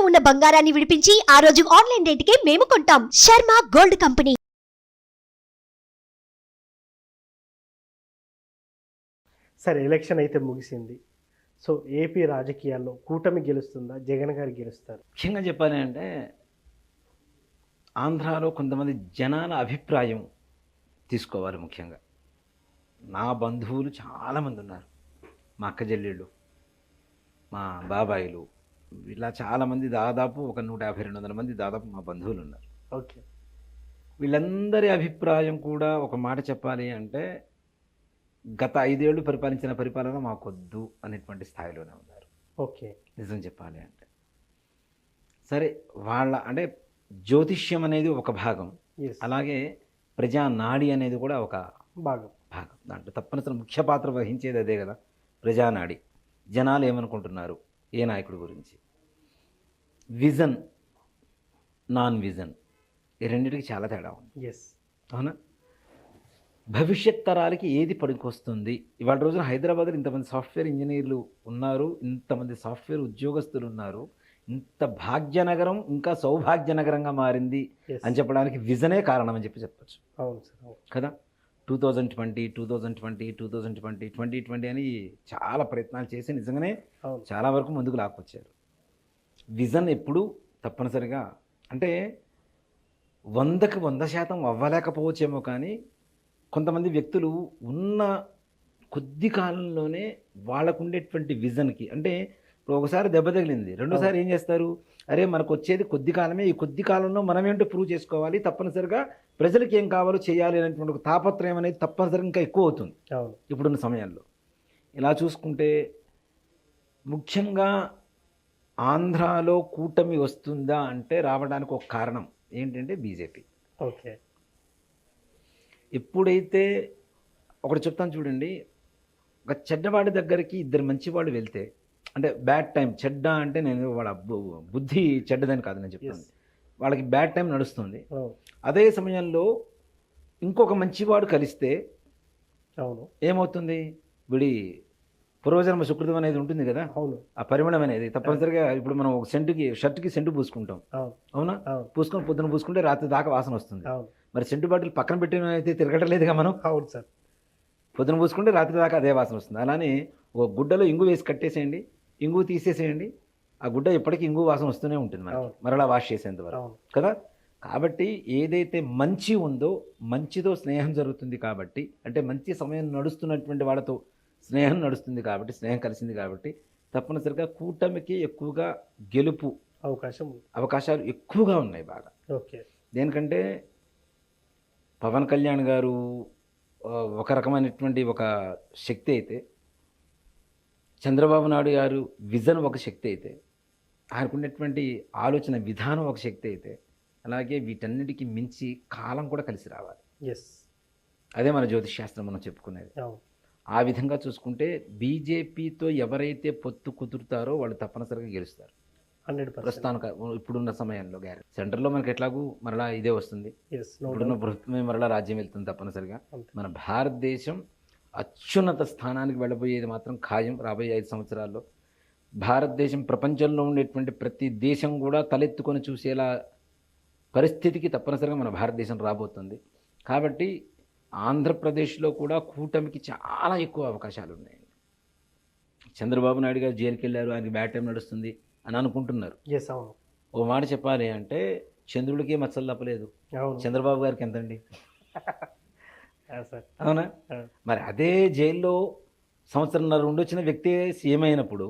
ఉన్న బంగారాన్ని విడిపించి ఆ రోజు ఆన్లైన్ రేటుకే మేము కొంటాం. Sharma gold company. సరే, ఎలక్షన్ అయితే ముగిసింది. సో ఏపీ రాజకీయాల్లో కూటమి గెలుస్తుందా, జగన్ గారు గెలుస్తారు? ముఖ్యంగా చెప్పాలి అంటే ఆంధ్రాలో కొంతమంది జనాల అభిప్రాయం తీసుకోవాలి. ముఖ్యంగా నా బంధువులు చాలామంది ఉన్నారు, మా అక్క చెల్లెళ్ళు, మా బాబాయిలు, ఇలా చాలామంది, దాదాపు ఒక 150-200 మంది దాదాపు మా బంధువులు ఉన్నారు. ఓకే. వీళ్ళందరి అభిప్రాయం కూడా ఒక మాట చెప్పాలి అంటే గత 5 ఏళ్ళు పరిపాలించిన పరిపాలన మాకొద్దు అనేటువంటి స్థాయిలోనే ఉన్నారు. ఓకే. నిజం చెప్పాలి అంటే సరే, వాళ్ళ అంటే జ్యోతిష్యం అనేది ఒక భాగం, Yes. అలాగే ప్రజానాడి అనేది కూడా ఒక భాగం. దాంట్లో తప్పనిసరి ముఖ్య పాత్ర వహించేది అదే కదా, ప్రజానాడి. జనాలు ఏమనుకుంటున్నారు ఏ నాయకుడి గురించి, విజన్, నాన్ విజన్, ఈ రెండింటికి చాలా తేడా ఉంది. ఎస్. అవునా? భవిష్యత్ తరాలకి ఏది పనికొస్తుంది? ఇవాళ రోజున హైదరాబాద్లో ఇంతమంది సాఫ్ట్వేర్ ఇంజనీర్లు ఉన్నారు, ఇంతమంది సాఫ్ట్వేర్ ఉద్యోగస్తులు ఉన్నారు, ఇంత భాగ్యనగరం ఇంకా సౌభాగ్యనగరంగా మారింది Yes. అని చెప్పడానికి విజనే కారణం అని చెప్పచ్చు. అవును సార్, అవును. కదా, 2020 2020 అని చాలా ప్రయత్నాలు చేసి నిజంగానే అవును. చాలా వరకు ముందుకు లాక్కొచ్చారు. విజన్ ఎప్పుడు తప్పనిసరిగా అంటే 100కి 100% అవ్వలేకపోవచ్చేమో, కానీ కొంతమంది వ్యక్తులు ఉన్న కొద్ది కాలంలోనే వాళ్ళకు ఉండేటువంటి విజన్కి, అంటే ఇప్పుడు ఒకసారి దెబ్బ తగిలింది, రెండోసారి ఏం చేస్తారు, అరే మనకు వచ్చేది కొద్ది కాలమే, ఈ కొద్ది కాలంలో మనం ఏంటో ప్రూవ్ చేసుకోవాలి, తప్పనిసరిగా ప్రజలకు ఏం కావాలో చేయాలి అనేటువంటి ఒక తాపత్రయం అనేది తప్పనిసరిగా ఇంకా ఎక్కువ అవుతుంది అవును. ఇప్పుడున్న సమయంలో. ఇలా చూసుకుంటే ముఖ్యంగా ఆంధ్రాలో కూటమి వస్తుందా అంటే రావడానికి ఒక కారణం ఏంటంటే బీజేపీ. ఓకే. ఎప్పుడైతే ఒకటి చెప్తాను చూడండి, ఒక చెడ్డవాడి దగ్గరికి 2 మంచివాడు వెళ్తే, అంటే బ్యాడ్ టైం, చెడ్డ అంటే నేను వాళ్ళ బుద్ధి చెడ్డదని కాదు నేను చెప్తాను, వాళ్ళకి బ్యాడ్ టైం నడుస్తుంది. అవును. అదే సమయంలో ఇంకొక మంచివాడు కలిస్తే అవును. ఏమవుతుంది, విడి పూర్వజన్మ సుకృతం అనేది ఉంటుంది కదా, అవును. ఆ పరిమాణం అనేది తప్పనిసరిగా. ఇప్పుడు మనం ఒక షర్ట్కి సెంటు పూసుకుంటాం, అవును. అవునా? అవును. పూసుకొని పొద్దున పూసుకుంటే రాత్రి దాకా వాసన వస్తుంది. అవును. మరి సెంటు బాటిల్ పక్కన పెట్టిన అయితే తిరగటలేదుగా మనం. అవును సార్. పొద్దున పూసుకుంటే రాత్రి దాకా అదే వాసన వస్తుంది. అలానే ఒక గుడ్డలో ఇంగు వేసి కట్టేసేయండి, ఇంగు తీసేసేయండి, ఆ గుడ్డ ఎప్పటికీ ఇంగు వాసన వస్తూనే ఉంటుంది మనకి, మరలా వాష్ చేసేంత వరకు కదా. కాబట్టి ఏదైతే మంచి ఉందో, మంచితో స్నేహం జరుగుతుంది కాబట్టి, అంటే మంచి సమయం నడుస్తున్నటువంటి వాళ్ళతో స్నేహం నడుస్తుంది కాబట్టి, స్నేహం కలిసింది కాబట్టి తప్పనిసరిగా కూటమికి ఎక్కువగా గెలుపు అవకాశాలు ఎక్కువగా ఉన్నాయి బాగా. ఓకే. దేనికంటే పవన్ కళ్యాణ్ గారు ఒక రకమైనటువంటి ఒక శక్తి అయితే, చంద్రబాబు నాయుడు గారు విజన్ ఒక శక్తి అయితే, ఆయనకున్నటువంటి ఆలోచన విధానం ఒక శక్తి అయితే, అలాగే వీటన్నిటికీ మించి కాలం కూడా కలిసి రావాలి. ఎస్. అదే మన జ్యోతిష్ శాస్త్రం మనం చెప్పుకునేది. ఆ విధంగా చూసుకుంటే బీజేపీతో ఎవరైతే పొత్తు కుదురుతారో వాళ్ళు తప్పనిసరిగా గెలుస్తారు 100%. ప్రస్తుతానికి ఇప్పుడున్న సమయంలో. గ్యారెంటీ సెంటర్లో మనకి ఎట్లాగూ మరలా ఇదే వస్తుంది, ఇప్పుడున్న ప్రభుత్వమే మరలా రాజ్యం వెళ్తుంది తప్పనిసరిగా. మన భారతదేశం అత్యున్నత స్థానానికి వెళ్ళబోయేది మాత్రం ఖాయం రాబోయే 5 సంవత్సరాల్లో. భారతదేశం ప్రపంచంలో ఉండేటువంటి ప్రతి దేశం కూడా తలెత్తుకొని చూసేలా పరిస్థితికి తప్పనిసరిగా మన భారతదేశం రాబోతుంది. కాబట్టి ఆంధ్రప్రదేశ్లో కూడా కూటమికి చాలా ఎక్కువ అవకాశాలు ఉన్నాయి. చంద్రబాబు నాయుడు గారు జైలుకి వెళ్ళారు, ఆయనకి బ్యాడ్ టైం నడుస్తుంది అని అనుకుంటున్నారు. ఓ మాట చెప్పాలి అంటే చంద్రుడికి మచ్చలు తప్పలేదు, చంద్రబాబు గారికి ఎంతండి? అవునా? మరి అదే జైల్లో సంవత్సరంన్నర ఉండొచ్చిన వ్యక్తి సీఎం అయినప్పుడు,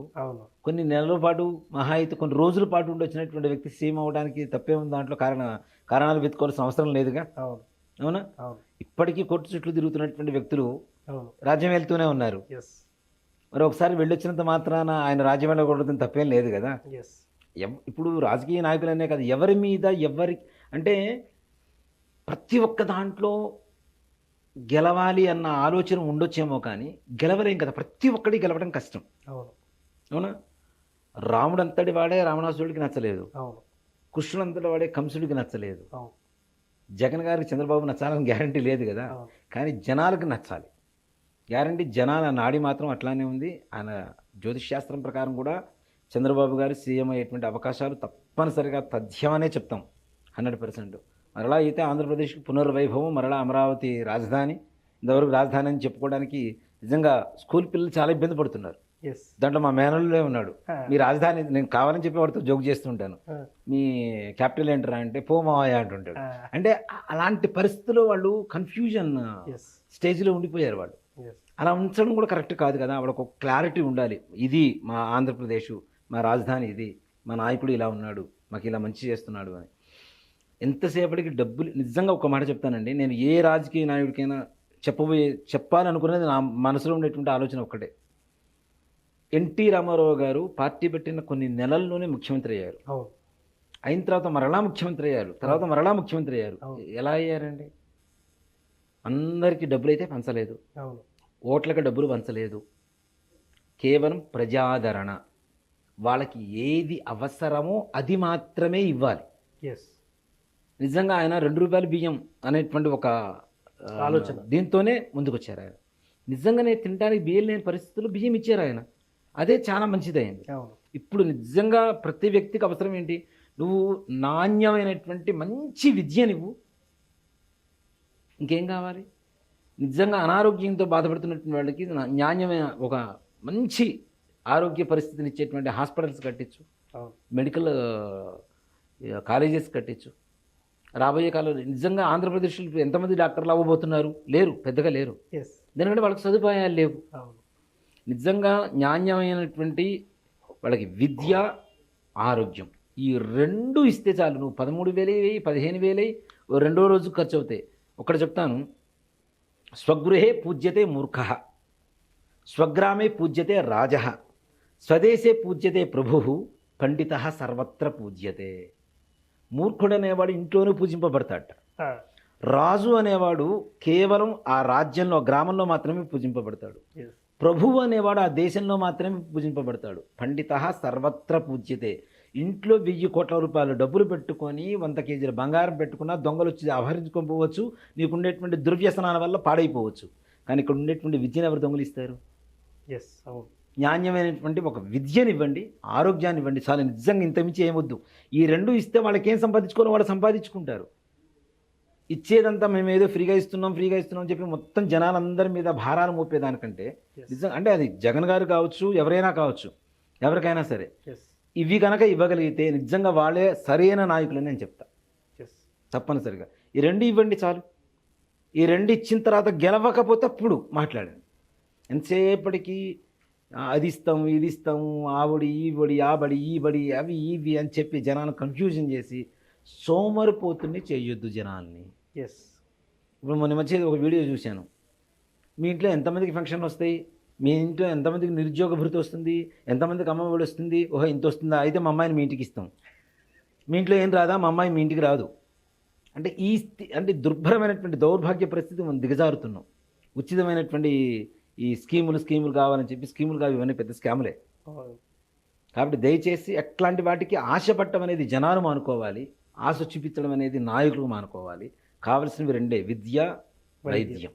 కొన్ని నెలల పాటు మహా అయితే కొన్ని రోజుల పాటు ఉండొచ్చినటువంటి వ్యక్తి సీఎం అవ్వడానికి తప్పే ఉంది, దాంట్లో కారణాలు వెతుకోవాల్సిన అవసరం లేదుగా. అవునా? ఇప్పటికీ కోర్టు చుట్టూ తిరుగుతున్నటువంటి వ్యక్తులు రాజ్యం వెళ్తూనే ఉన్నారు. మరి ఒకసారి వెళ్ళొచ్చినంత మాత్రాన ఆయన రాజ్యం వెళ్ళకూడదని తప్పేం లేదు కదా. ఇప్పుడు రాజకీయ నాయకులనే కాదు, ఎవరి మీద అంటే ప్రతి ఒక్క దాంట్లో గెలవాలి అన్న ఆలోచన ఉండొచ్చేమో, కానీ గెలవలేం కదా. ప్రతి ఒక్కటి గెలవడం కష్టం. అవునా? రాముడు అంతటి వాడే రావణాసురుడికి నచ్చలేదు, కృష్ణుడు అంతటి వాడే కంసుడికి నచ్చలేదు. జగన్ గారికి చంద్రబాబు నచ్చాలని గ్యారంటీ లేదు కదా, కానీ జనాలకు నచ్చాలి గ్యారంటీ. జనాల నాడి మాత్రం అట్లానే ఉంది. ఆయన జ్యోతిష్ శాస్త్రం ప్రకారం కూడా చంద్రబాబు గారు సీఎం అయ్యేటువంటి అవకాశాలు తప్పనిసరిగా తథ్యమనే చెప్తాం 100%. మరలా అయితే ఆంధ్రప్రదేశ్కి పునర్వైభవం, మరలా అమరావతి రాజధాని, ఇంతవరకు రాజధాని అని చెప్పుకోవడానికి నిజంగా స్కూల్ పిల్లలు చాలా ఇబ్బంది పడుతున్నారు. ఎస్. దాంట్లో మా మేనల్లుడే ఉన్నాడు. మీ రాజధాని, నేను కావాలని చెప్పి వాడితో జోక్ చేస్తుంటాను, మీ క్యాపిటల్ ఏంటరా అంటే పో మావయ్య అంటుంటాడు. అంటే అలాంటి పరిస్థితుల్లో వాళ్ళు కన్ఫ్యూజన్ స్టేజ్లో ఉండిపోయారు వాళ్ళు. అలా ఉంచడం కూడా కరెక్ట్ కాదు కదా. వాళ్ళకు ఒక క్లారిటీ ఉండాలి, ఇది మా ఆంధ్రప్రదేశ్, మా రాజధాని ఇది, మా నాయకుడు ఇలా ఉన్నాడు, మాకు ఇలా మంచి చేస్తున్నాడు అని. ఎంతసేపటికి డబ్బులు, నిజంగా ఒక మాట చెప్తానండి, నేను ఏ రాజకీయ నాయకుడికైనా చెప్పాలనుకునేది నా మనసులో ఉండేటువంటి ఆలోచన ఒక్కటే. ఎన్టీ రామారావు గారు పార్టీ పెట్టిన కొన్ని నెలల్లోనే ముఖ్యమంత్రి అయ్యారు. అయిన తర్వాత మరలా ముఖ్యమంత్రి అయ్యారు, తర్వాత మరలా ముఖ్యమంత్రి అయ్యారు. ఎలా అయ్యారండి? అందరికీ డబ్బులు అయితే పంచలేదు, ఓట్లకు డబ్బులు పంచలేదు, కేవలం ప్రజాదరణ, వాళ్ళకి ఏది అవసరమో అది మాత్రమే ఇవ్వాలి. నిజంగా ఆయన 2 రూపాయల బియ్యం అనేటువంటి ఒక ఆలోచన దీంతోనే ముందుకొచ్చారు ఆయన. నిజంగానే తినడానికి బియ్యం లేని పరిస్థితుల్లో బియ్యం ఇచ్చారు ఆయన. అదే చాలా మంచిదైంది. ఇప్పుడు నిజంగా ప్రతి వ్యక్తికి అవసరం ఏంటి? నువ్వు నాణ్యమైనటువంటి మంచి విద్య, నువ్వు ఇంకేం కావాలి? నిజంగా అనారోగ్యంతో బాధపడుతున్నటువంటి వాళ్ళకి నాణ్యమైన ఒక మంచి ఆరోగ్య పరిస్థితిని ఇచ్చేటువంటి హాస్పిటల్స్ కట్టించు, మెడికల్ కాలేజెస్ కట్టించు. రాబోయే కాలంలో నిజంగా ఆంధ్రప్రదేశ్లో ఎంతమంది డాక్టర్లు అవ్వబోతున్నారు? లేరు, పెద్దగా లేరు. ఎందుకంటే వాళ్ళకి సదుపాయాలు లేవు. నిజంగా నాణ్యమైనటువంటి వాళ్ళకి విద్య, ఆరోగ్యం, ఈ 2 ఇస్తే చాలు. నువ్వు 13,000 వేయి, 15,000 వేయి, రెండో రోజు ఖర్చు అవుతాయి. ఒకటి చెప్తాను, స్వగృహే పూజ్యతే మూర్ఖః, స్వగ్రామే పూజ్యతే రాజః, స్వదేశే పూజ్యతే ప్రభుః, పండితః సర్వత్ర పూజ్యతే. మూర్ఖుడు అనేవాడు ఇంట్లోనే పూజింపబడతాడట. రాజు అనేవాడు కేవలం ఆ రాజ్యంలో, గ్రామంలో మాత్రమే పూజింపబడతాడు. ప్రభువు అనేవాడు ఆ దేశంలో మాత్రమే పూజింపబడతాడు. పండితః సర్వత్ర పూజ్యతే. ఇంట్లో 1,000 కోట్ల రూపాయలు డబ్బులు పెట్టుకొని 100 కేజీల బంగారం పెట్టుకున్నా దొంగలు వచ్చి అపహరించుకోకపోవచ్చు, నీకు ఉండేటువంటి దుర్వ్యసనాల వల్ల పాడైపోవచ్చు. కానీ ఇక్కడ ఉండేటువంటి విద్యను ఎవరు దొంగలిస్తారు? అవును. నాణ్యమైనటువంటి ఒక విద్యనివ్వండి, ఆరోగ్యాన్ని ఇవ్వండి, చాలా నిజంగా ఇంతమించి ఏమొద్దు. ఈ 2 ఇస్తే వాళ్ళకి ఏం సంపాదించుకోవాలో వాళ్ళు సంపాదించుకుంటారు. ఇచ్చేదంతా మేము ఏదో ఫ్రీగా ఇస్తున్నాం అని చెప్పి మొత్తం జనాలందరి మీద భారాలు మోపేదానికంటే నిజంగా, అంటే అది జగన్ గారు కావచ్చు, ఎవరైనా కావచ్చు, ఎవరికైనా సరే, ఇవి కనుక ఇవ్వగలిగితే నిజంగా వాళ్ళే సరైన నాయకులని నేను చెప్తా. తప్పనిసరిగా ఈ 2 ఇవ్వండి చాలు. ఈ 2 ఇచ్చిన తర్వాత గెలవకపోతే అప్పుడు మాట్లాడండి. ఎంతసేపటికి అది ఇస్తాము, ఇది ఇస్తాము, ఆవిడి ఈవిడి, ఆ బడి ఈ బడి, అవి ఇవి అని చెప్పి జనాలను కన్ఫ్యూజన్ చేసి సోమరిపోతుని చేయొద్దు జనాల్ని. ఇప్పుడు మొన్న మధ్య ఒక వీడియో చూశాను. మీ ఇంట్లో ఎంతమందికి ఫంక్షన్ వస్తాయి, మీ ఇంట్లో ఎంతమందికి నిరుద్యోగ భృతి వస్తుంది, ఎంతమందికి అమ్మఒడి వస్తుంది, ఓహో ఇంత వస్తుందా, అయితే మా అమ్మాయిని మీ ఇంటికి ఇస్తాం. మీ ఇంట్లో ఏం రాదా, మా అమ్మాయి మీ ఇంటికి రాదు. అంటే అంటే దుర్భరమైనటువంటి దౌర్భాగ్య పరిస్థితి మనం దిగజారుతున్నాం. ఉచితమైనటువంటి ఈ స్కీములు కావాలని చెప్పి స్కీములు కావు, ఇవన్నీ పెద్ద స్కాములే. కాబట్టి దయచేసి అట్లాంటి వాటికి ఆశపడటం అనేది జనాలు మానుకోవాలి, ఆశ చూపించడం అనేది నాయకులు మానుకోవాలి. కావలసినవి 2: విద్య, వైద్యం.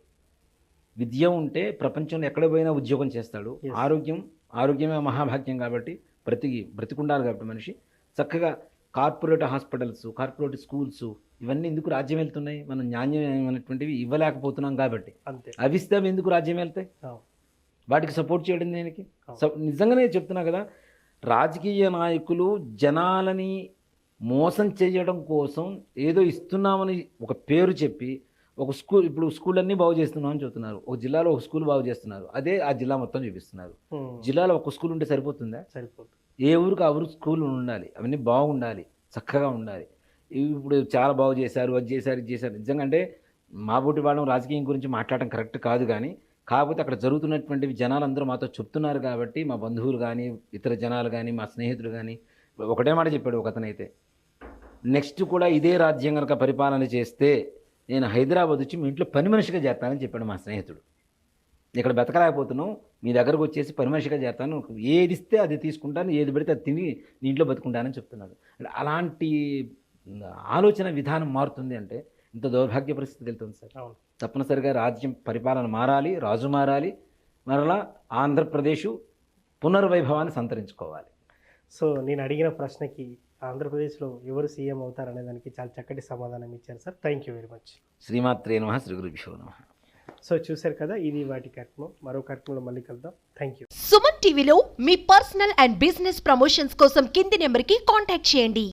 విద్య ఉంటే ప్రపంచంలో ఎక్కడ పోయినా ఉద్యోగం చేస్తాడు. ఆరోగ్యమే మహాభాగ్యం. కాబట్టి బ్రతికుండాలి. కాబట్టి మనిషి చక్కగా కార్పొరేట్ హాస్పిటల్స్, కార్పొరేట్ స్కూల్స్, ఇవన్నీ ఎందుకు రాజ్యం వెళ్తున్నాయి? మనం నాణ్యమైనటువంటివి ఇవ్వలేకపోతున్నాం కాబట్టి. అవి ఇస్తే అవి ఎందుకు రాజ్యం వెళ్తాయి? వాటికి సపోర్ట్ చేయడం దేనికి? నిజంగానే చెప్తున్నా కదా, రాజకీయ నాయకులు జనాలని మోసం చేయడం కోసం ఏదో ఇస్తున్నామని ఒక పేరు చెప్పి ఒక స్కూల్, ఇప్పుడు స్కూల్ అన్నీ బాగు చేస్తున్నామని చెప్తున్నారు. ఒక జిల్లాలో ఒక స్కూల్ బాగు చేస్తున్నారు, అదే ఆ జిల్లా మొత్తం చూపిస్తున్నారు. జిల్లాలో ఒక స్కూల్ ఉంటే సరిపోతుందా? సరిపోతుంది. ఏ ఊరికి ఆ ఊరికి స్కూల్ ఉండాలి, అవన్నీ బాగుండాలి, చక్కగా ఉండాలి. ఇప్పుడు చాలా బాగు చేశారు, అది చేశారు, ఇది చేశారు. నిజంగా అంటే మా బోటి వాళ్ళం రాజకీయం గురించి మాట్లాడడం కరెక్ట్ కాదు. కానీ కాకపోతే అక్కడ జరుగుతున్నటువంటివి జనాలందరూ మాతో చెప్తున్నారు కాబట్టి, మా బంధువులు కానీ, ఇతర జనాలు కానీ, మా స్నేహితులు కానీ ఒకటే మాట చెప్పాడు ఒక అతనైతే, నెక్స్ట్ కూడా ఇదే రాజ్యం కనుక పరిపాలన చేస్తే నేను హైదరాబాద్ వచ్చి మీ ఇంట్లో పని మనిషిగా చేస్తానని చెప్పాడు మా స్నేహితుడు. ఇక్కడ బతకలేకపోతున్నావు, మీ దగ్గరకు వచ్చేసి పని మనిషిగా చేస్తాను, ఏది ఇస్తే అది తీసుకుంటాను, ఏది పెడితే అది తిని నీ ఇంట్లో బతుకుంటానని చెప్తున్నాడు. అలాంటి ఆలోచన విధానం మారుతుంది అంటే ఇంత దౌర్భాగ్య పరిస్థితి వెళ్తుంది సార్. తప్పనిసరిగా రాజ్యం పరిపాలన మారాలి, రాజు మారాలి, మరలా ఆంధ్రప్రదేశ్ పునర్వైభవాన్ని సంతరించుకోవాలి. సో నేను అడిగిన ప్రశ్నకి ఆంధ్రప్రదేశ్లో ఎవరు సీఎం అవుతారనే దానికి చాలా చక్కటి సమాధానం ఇచ్చారు sir. Thank you very much. శ్రీమాత్రే నమః, శ్రీ గురుభ్యో నమః. సో చూశారు కదా, ఇది వాటి కార్యక్రమం. మరో కార్యక్రమంలో మళ్ళీ కలుద్దాం. Thank you. సుమన్ టీవీలో మీ పర్సనల్ అండ్ బిజినెస్ ప్రమోషన్స్ కోసం కింది నెంబర్కి కాంటాక్ట్ చేయండి.